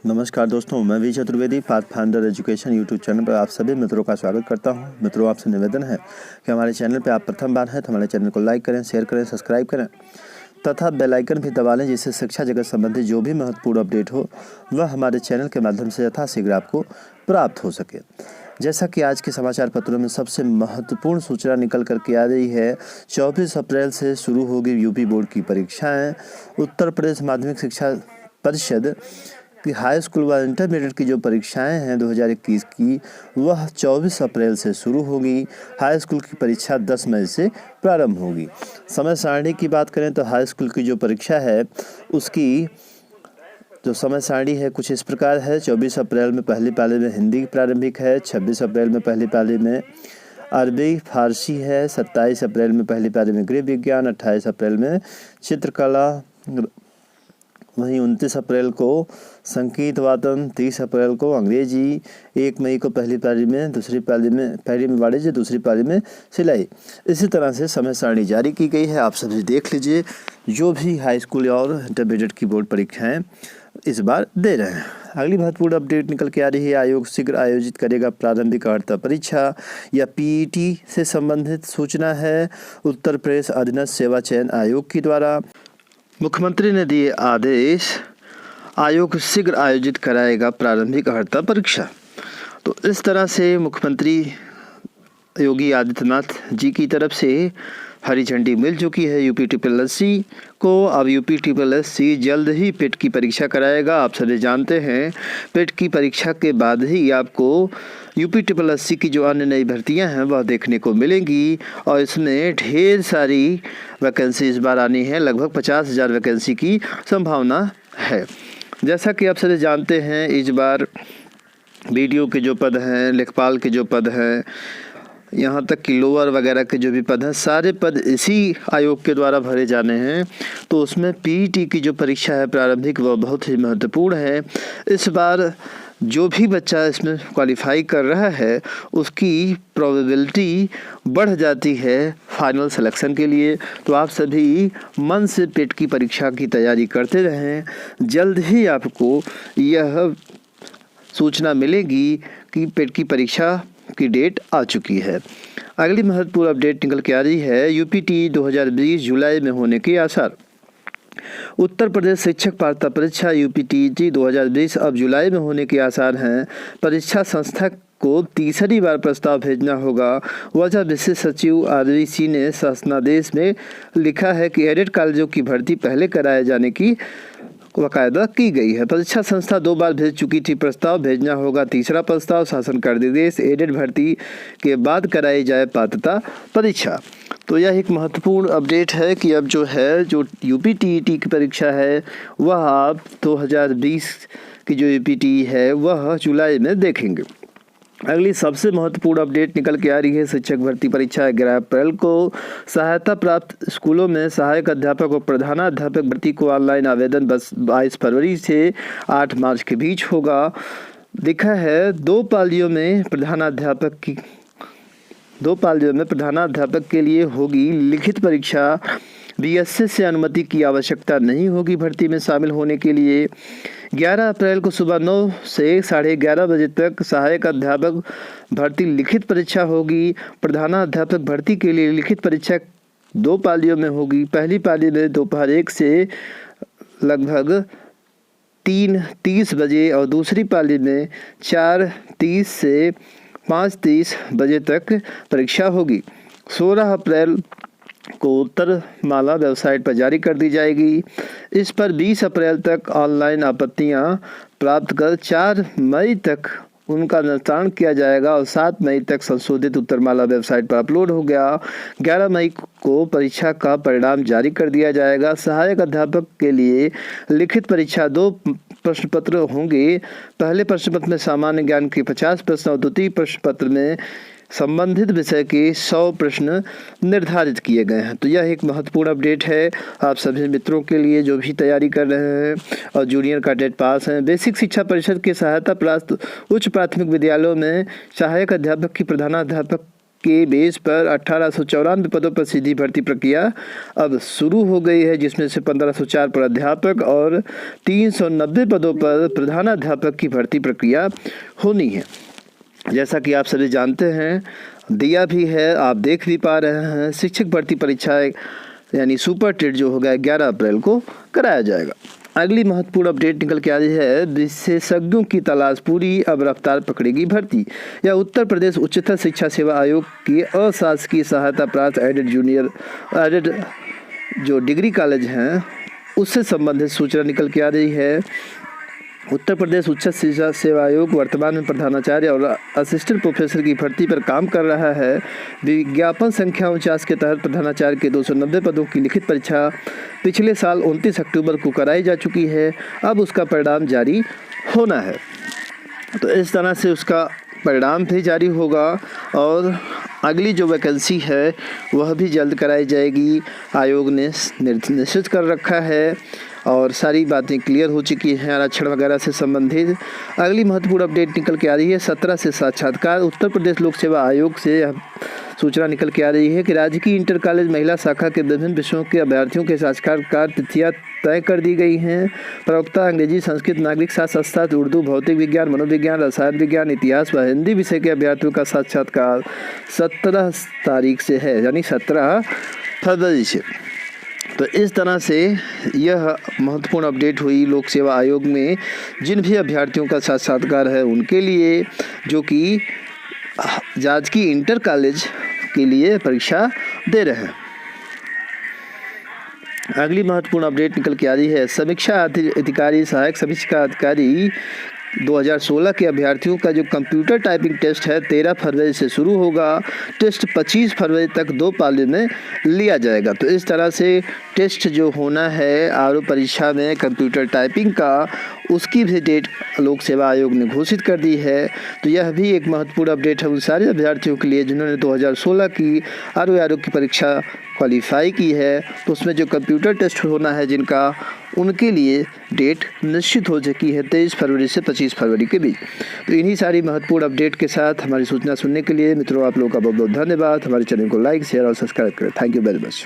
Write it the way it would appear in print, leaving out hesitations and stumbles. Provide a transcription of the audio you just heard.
नमस्कार दोस्तों, मैं V Chaturvedi Pathfinder Education YouTube channel पर आप सभी मित्रों का स्वागत करता हूं। मित्रों, आपसे निवेदन है कि हमारे चैनल पर आप प्रथम बार हैं तो हमारे चैनल को लाइक करें, शेयर करें, सब्सक्राइब करें तथा बेल आइकन भी दबा लें, जिससे शिक्षा जगत संबंधी जो भी महत्वपूर्ण अपडेट हो वह हमारे चैनल के माध्यम से यथाशीघ्र आपको प्राप्त हो सके। जैसा कि आज के समाचार पत्रों में सबसे महत्वपूर्ण सूचना निकल कर के आ रही है, 24 अप्रैल से शुरू होगी यूपी बोर्ड की परीक्षाएं। उत्तर प्रदेश माध्यमिक शिक्षा परिषद कि हाई स्कूल व इंटरमीडिएट की जो परीक्षाएं हैं 2021 की, वह 24 अप्रैल से शुरू होगी। हाई स्कूल की परीक्षा 10 मई से प्रारंभ होगी। समय सारणी की बात करें तो हाई स्कूल की जो परीक्षा है उसकी जो समय सारणी है कुछ इस प्रकार है। 24 अप्रैल में पहली पाली में हिंदी प्रारंभिक है, 26 अप्रैल में पहली पाली में अरबी फारसी है, 27 अप्रैल में पहली पाली में गृह विज्ञान, 28 अप्रैल में चित्रकला, वहीं 29 अप्रैल को संगीत वादन, 30 अप्रैल को अंग्रेजी, 1 मई को पहली पाली में, पहली में वाणिज्य, दूसरी पाली में सिलाई। इसी तरह से समय सारणी जारी की गई है। आप सभी देख लीजिए, जो भी हाई स्कूल और इंटरमीडिएट की बोर्ड परीक्षाएं इस बार दे रहे हैं। अगली महत्वपूर्ण अपडेट निकल के आ रही है, आयोग शीघ्र आयोजित करेगा प्रारंभिक अर्हता परीक्षा या पीईटी से संबंधित सूचना है। उत्तर प्रदेश अधीनस्थ सेवा चयन आयोग के द्वारा मुख्यमंत्री ने दिए आदेश, आयोग शीघ्र आयोजित कराएगा प्रारंभिक अर्हता परीक्षा। तो इस तरह से मुख्यमंत्री योगी आदित्यनाथ जी की तरफ से हरी झंडी मिल चुकी है यूपीटीपीएससी को। अब यूपीटीपीएससी जल्द ही पेट की परीक्षा कराएगा। आप सभी जानते हैं पेट की परीक्षा के बाद ही आपको यूपीटीपीएससी की जो अन्य नई भर्तियां हैं वह देखने को मिलेंगी और इसमें ढेर सारी वैकेंसी इस बार आनी है। लगभग 50,000 वैकेंसी की संभावना है। जैसा कि आप सभी जानते हैं, इस बार बीडीओ के जो पद हैं, लेखपाल के जो पद हैं, यहाँ तक कि लोअर वगैरह के जो भी पद हैं, सारे पद इसी आयोग के द्वारा भरे जाने हैं। तो उसमें पीईटी की जो परीक्षा है प्रारंभिक, वह बहुत ही महत्वपूर्ण है। इस बार जो भी बच्चा इसमें क्वालिफाई कर रहा है उसकी प्रोबेबिलिटी बढ़ जाती है फाइनल सिलेक्शन के लिए। तो आप सभी मन से पेट की परीक्षा की तैयारी करते रहें। जल्द ही आपको यह सूचना मिलेगी कि पेट की परीक्षा की डेट आ चुकी है। अगली महत्वपूर्ण अपडेट निकल के आ रही है, यूपीटी 2020 जुलाई में होने के आसार। उत्तर प्रदेश शिक्षक पात्रता परीक्षा यूपीटीईटी 2020 अब जुलाई में होने के आसार हैं। परीक्षा संस्था को तीसरी बार प्रस्ताव भेजना होगा। वजह विशेष सचिव आरवीसी ने शासनादेश में लिखा है कि एडेड कॉलेजों की भर्ती पहले कराए जाने की वकायदा की गई है। परीक्षा संस्था 2 बार भेज चुकी थी प्रस्ताव, भेजना होगा तीसरा प्रस्ताव। शासन का निर्देश, एडेड भर्ती के बाद कराई जाए पात्रता परीक्षा। तो यह एक महत्वपूर्ण अपडेट है कि अब जो यूपीटीईटी की परीक्षा है वह आप 2020 की जो यूपीटी है वह जुलाई में देखेंगे। अगली सबसे महत्वपूर्ण अपडेट निकल के आ रही है, शिक्षक भर्ती परीक्षा 11 अप्रैल को। सहायता प्राप्त स्कूलों में सहायक अध्यापक और प्रधानाध्यापक भर्ती को ऑनलाइन आवेदन 22 फरवरी से 8 मार्च के बीच होगा। लिखा है 2 पालियों में प्रधानाध्यापक के लिए होगी लिखित परीक्षा। बीएसएस से अनुमति की आवश्यकता नहीं होगी भर्ती में शामिल होने के लिए। 11 अप्रैल को सुबह 9 से 11:30 बजे तक सहायक अध्यापक भर्ती लिखित परीक्षा होगी। प्रधानाध्यापक भर्ती के लिए लिखित परीक्षा 2 पालियों में होगी। पहली पाली में दोपहर 1 से लगभग 3:30 बजे और दूसरी पाली में 4:30 से 5:30 बजे तक परीक्षा होगी। 16 अप्रैल को उत्तरमाला वेबसाइट पर जारी कर दी जाएगी। इस पर 20 अप्रैल तक ऑनलाइन आपत्तियां प्राप्त कर 4 मई तक उनका निस्तारण किया जाएगा और 7 मई तक संशोधित उत्तरमाला वेबसाइट पर अपलोड हो गया। 11 मई को परीक्षा का परिणाम जारी कर दिया जाएगा। सहायक अध्यापक के लिए लिखित परीक्षा 2 प्रश्न पत्र होंगे। पहले प्रश्न पत्र में सामान्य ज्ञान के 50 प्रश्न और द्वितीय प्रश्न पत्र में संबंधित विषय के 100 प्रश्न निर्धारित किए गए हैं। तो यह एक महत्वपूर्ण अपडेट है आप सभी मित्रों के लिए जो भी तैयारी कर रहे हैं और जूनियर कैडेट पास हैं। बेसिक शिक्षा परिषद के सहायता प्राप्त उच्च प्राथमिक विद्यालयों में सहायक अध्यापक की प्रधानाध्यापक के बेस पर 1894 पदों पर सीधी भर्ती प्रक्रिया अब शुरू हो गई है, जिसमें से 1504 पर अध्यापक और 390 पदों पर प्रधानाध्यापक की भर्ती प्रक्रिया होनी है। जैसा कि आप सभी जानते हैं, दिया भी है, आप देख भी पा रहे हैं, शिक्षक भर्ती परीक्षा यानी सुपर टेट जो होगा 11 अप्रैल को कराया जाएगा। अगली महत्वपूर्ण अपडेट निकल के आ रही है, विशेषज्ञों की तलाश पूरी, अब रफ्तार पकड़ेगी भर्ती। यह उत्तर प्रदेश उच्चतर शिक्षा सेवा आयोग की अशासकीय सहायता प्राप्त एडेड जो डिग्री कॉलेज हैं उससे संबंधित सूचना निकल के आ रही है। उत्तर प्रदेश उच्च शिक्षा सेवा आयोग वर्तमान में प्रधानाचार्य और असिस्टेंट प्रोफेसर की भर्ती पर काम कर रहा है। विज्ञापन संख्या 49 के तहत प्रधानाचार्य के 290 पदों की लिखित परीक्षा पिछले साल 29 अक्टूबर को कराई जा चुकी है। अब उसका परिणाम जारी होना है, तो इस तरह से उसका परिणाम भी जारी होगा और अगली जो वैकेंसी है वह भी जल्द कराई जाएगी। आयोग ने निश्चित कर रखा है और सारी बातें क्लियर हो चुकी हैं आरक्षण वगैरह से संबंधित। अगली महत्वपूर्ण अपडेट निकल के आ रही है, 17 से साक्षात्कार। उत्तर प्रदेश लोक सेवा आयोग से सूचना निकल के आ रही है कि राज्य की इंटर कॉलेज महिला शाखा के विभिन्न विषयों के अभ्यर्थियों के साक्षात्कार तिथियां तय कर दी गई हैं। प्रवक्ता अंग्रेजी, संस्कृत, नागरिक शास्त्र, उर्दू, भौतिक विज्ञान, मनोविज्ञान, रसायन विज्ञान, इतिहास व हिंदी विषय के अभ्यर्थियों का साक्षात्कार 17 तारीख से है, यानी 17 फरवरी से। तो इस तरह से यह महत्वपूर्ण अपडेट हुई लोक सेवा आयोग में जिन भी अभ्यर्थियों का साक्षात्कार है उनके लिए, जो कि राजकीय इंटर कॉलेज के लिए परीक्षा दे रहे हैं। अगली महत्वपूर्ण अपडेट निकल के आ रही है, समीक्षा अधिकारी, सहायक समीक्षा अधिकारी 2016 के अभ्यर्थियों का जो कंप्यूटर टाइपिंग टेस्ट है 13 फरवरी से शुरू होगा। टेस्ट 25 फरवरी तक 2 पाली में लिया जाएगा। तो इस तरह से टेस्ट जो होना है आरओ परीक्षा में कंप्यूटर टाइपिंग का, उसकी भी डेट लोक सेवा आयोग ने घोषित कर दी है। तो यह भी एक महत्वपूर्ण अपडेट है उन सारे अभ्यर्थियों के लिए जिन्होंने 2016 की आरओ की परीक्षा क्वालिफाई की है। तो उसमें जो कंप्यूटर टेस्ट होना है जिनका, उनके लिए डेट निश्चित हो चुकी है 23 फरवरी से 25 फरवरी के बीच। तो इन्हीं सारी महत्वपूर्ण अपडेट के साथ हमारी सूचना सुनने के लिए मित्रों आप लोगों का बहुत बहुत धन्यवाद। हमारे चैनल को लाइक, शेयर और सब्सक्राइब करें। Thank you very much.